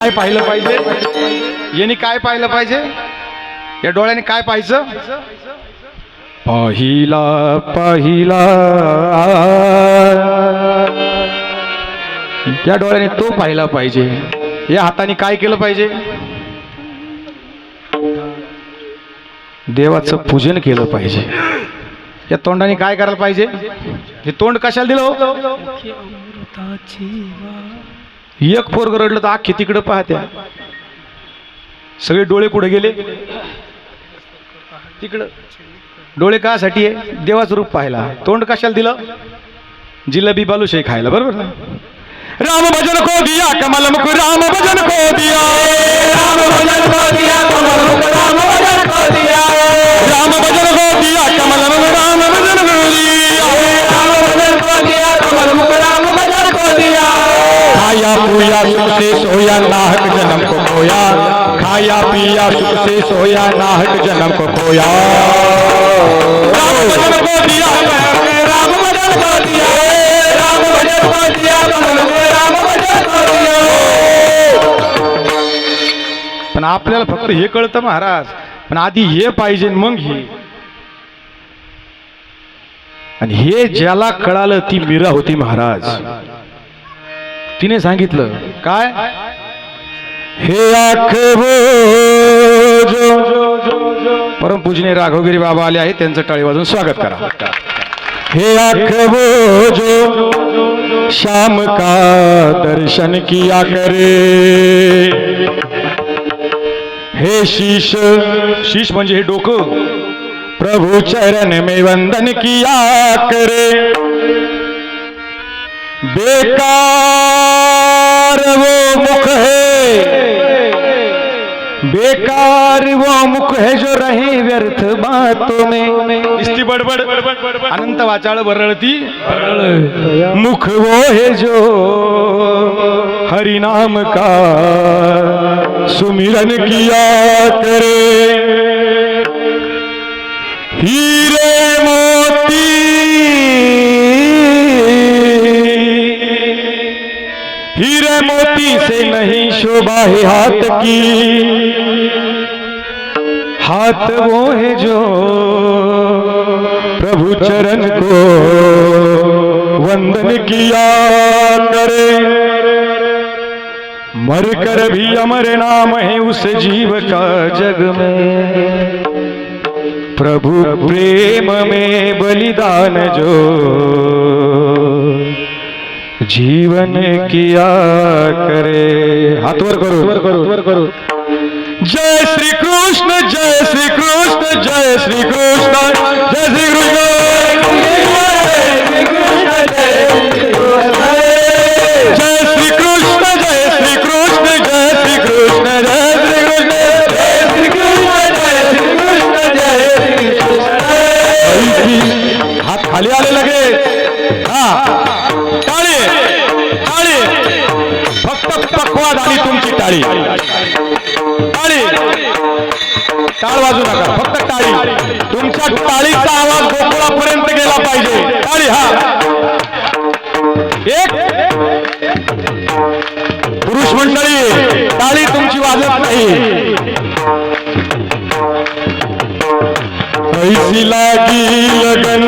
काय पाहिलं पाहिजे? यांनी काय पाहिलं पाहिजे? या डोळ्याने काय पाहायचं? पाहिला पाहिला, या डोळ्याने तो पाहिला पाहिजे. या हाताने काय केलं पाहिजे? देवाचं पूजन केलं पाहिजे. या तोंडाने काय करायला पाहिजे? हे तोंड कशाला दिलं हो? एक पोरग रडलं तर अख्खी तिकडं पाहत्या. सगळे डोळे कुठे गेले? तिकडं. डोळे कासाठी आहे? देवाचं रूप पाहायला. तोंड कशाला दिलं? जिलेबी बालुशाही खायला, बरोबर ना? राम भजन को दिया कमल मुख, राम भजन को दिया, राम भजन को दिया कमल मुख, राम भजन को दिया, राम भजन को दिया कमल मुख, राम भजन को दिया, राम भजन को दिया कमल मुख, राम भजन को दिया. खाया पिया सुख से सोया, नाहक जन्म को खोया. खाया पिया सुख से सोया, नाहक जन्म को खोया. राम भजन को दिया, राम भजन को दिया, राम भजन को दिया कमल मुख, राम भजन को दिया. पण आपल्याला फक्त हे कळतं महाराज. पण आधी हे पाहिजे मग हे. आणि हे ज्याला कळालं ती मीरा होती महाराज. तिने सांगितलं काय? हे आखवो परमपूजनीय राघवगिरी बाबा आले आहेत, त्यांचं टाळी वाजून स्वागत करा. हे आखवो जो शाम का दर्शन किया करे. हे शीश, शीश म्हणजे हे डोकं, प्रभु चरण में वंदन किया करे. बेकार वो मुख है, बेकार वो मुख है जो रहे व्यर्थ बातों में. इसकी बडबड अनंत वाचाळ बरळती मुख वो है जो हरि नाम का सुमिरन किया करे. हीरे मोती, हीरे मोती से नहीं शोभा है हाथ की. हाथ वो है जो प्रभु चरण को वंदन किया करे. मर कर भी अमर नाम है उस जीव का जग में. प्रभु प्रेम में बलिदान जो जीवन किया करे. हाथ वर करो. जय श्री कृष्ण, जय श्री कृष्ण, जय श्री कृष्ण, जय श्री कृष्ण, जय श्री कृष्ण, जय श्री कृष्ण, जय श्री कृष्ण, जय श्री कृष्ण, जय श्री कृष्ण, जय श्री कृष्ण, जय श्री कृष्ण. हात खाली आले लगे. हा टाळी, टाळी. फक्त पक्वाद आली तुमची टाळी. टाळी, टाळ वाजू नका, फक्त टाळी. तुमच्या टाळीचा आवाज गोकुळापर्यंत गेला पाहिजे. टाळी. हा एक पुरुष मंडळी, टाळी तुमची वाजत नाही. ऐसी लागी लगन